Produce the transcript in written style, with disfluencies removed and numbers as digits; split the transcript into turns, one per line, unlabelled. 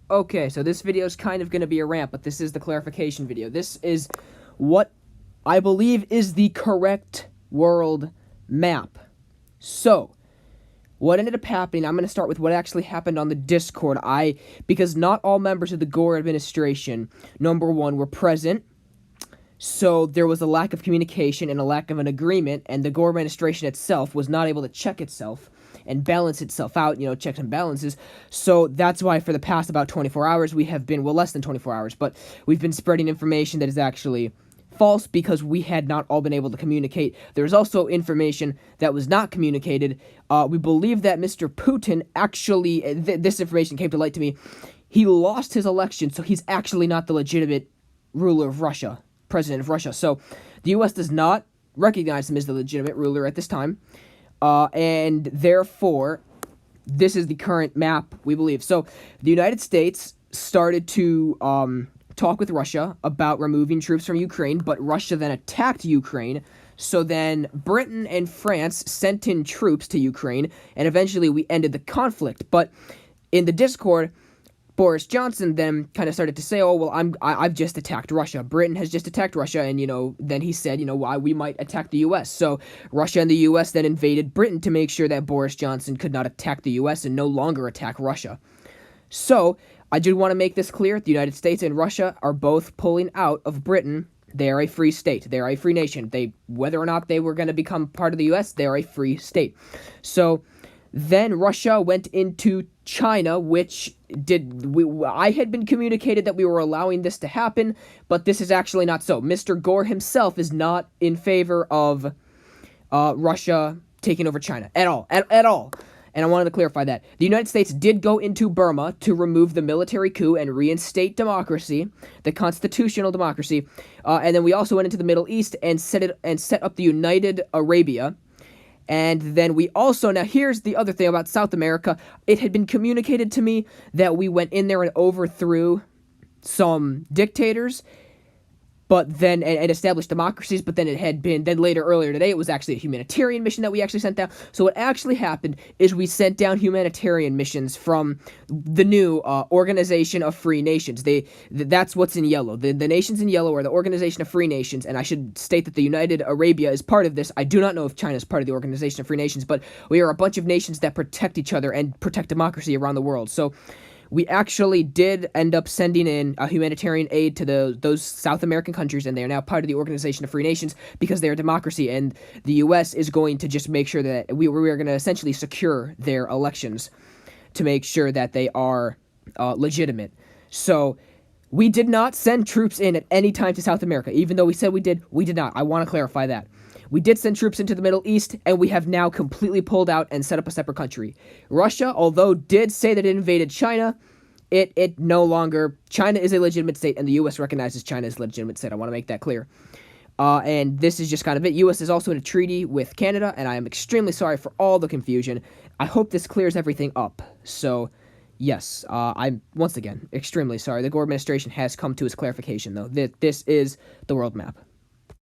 Okay, so this video is kind of going to be a rant, but this is the clarification video. This is what I believe is the correct world map. So, what ended up happening, I'm going to start with what actually happened on the Discord. Because not all members of the Gore administration, number one, were present. So there was a lack of communication and a lack of an agreement, and the Gore administration itself was not able to check itself and balance itself out, checks and balances. So that's why for the past about 24 hours, we have been, well, less than 24 hours, but we've been spreading information that is actually false because we had not all been able to communicate. There's also information that was not communicated. We believe that Mr. Putin actually, this information came to light to me, he lost his election, so he's actually not the legitimate ruler of Russia. President of Russia. So the U.S. does not recognize him as the legitimate ruler at this time, and therefore this is the current map, we believe. So the United States started to talk with Russia about removing troops from Ukraine, but Russia then attacked Ukraine. So then Britain and France sent in troops to Ukraine, and eventually we ended the conflict. But in the Discord, Boris Johnson then kind of started to say, oh, well, I've just attacked Russia. Britain has just attacked Russia, and, then he said, why we might attack the U.S. So Russia and the U.S. then invaded Britain to make sure that Boris Johnson could not attack the U.S. and no longer attack Russia. So I do want to make this clear. The United States and Russia are both pulling out of Britain. They are a free state. They are a free nation. Whether or not they were going to become part of the U.S., they are a free state. So then Russia went into China, which I had been communicated that we were allowing this to happen, but this is actually not so. Mr. Gore himself is not in favor of Russia taking over China at all, at all. And I wanted to clarify that. The United States did go into Burma to remove the military coup and reinstate democracy, the constitutional democracy, and then we also went into the Middle East and set up the United Arabia. And then we also, now here's the other thing about South America. It had been communicated to me that we went in there and overthrew some dictators, but then, and established democracies, but then earlier today, it was actually a humanitarian mission that we actually sent down. So what actually happened is we sent down humanitarian missions from the new Organization of Free Nations. That's what's in yellow. The nations in yellow are the Organization of Free Nations, and I should state that the United Arabia is part of this. I do not know if China is part of the Organization of Free Nations, but we are a bunch of nations that protect each other and protect democracy around the world. So we actually did end up sending in a humanitarian aid to those South American countries, and they are now part of the Organization of Free Nations because they are a democracy, and the U.S. is going to just make sure that we are going to essentially secure their elections to make sure that they are legitimate. So we did not send troops in at any time to South America. Even though we said we did not. I want to clarify that. We did send troops into the Middle East, and we have now completely pulled out and set up a separate country. Russia, although did say that it invaded China, it no longer, China is a legitimate state, and the U.S. recognizes China as a legitimate state. I want to make that clear. And this is just kind of it. U.S. is also in a treaty with Canada, and I am extremely sorry for all the confusion. I hope this clears everything up. So, yes, I'm, once again, extremely sorry. The Gore administration has come to its clarification, though. This is the world map.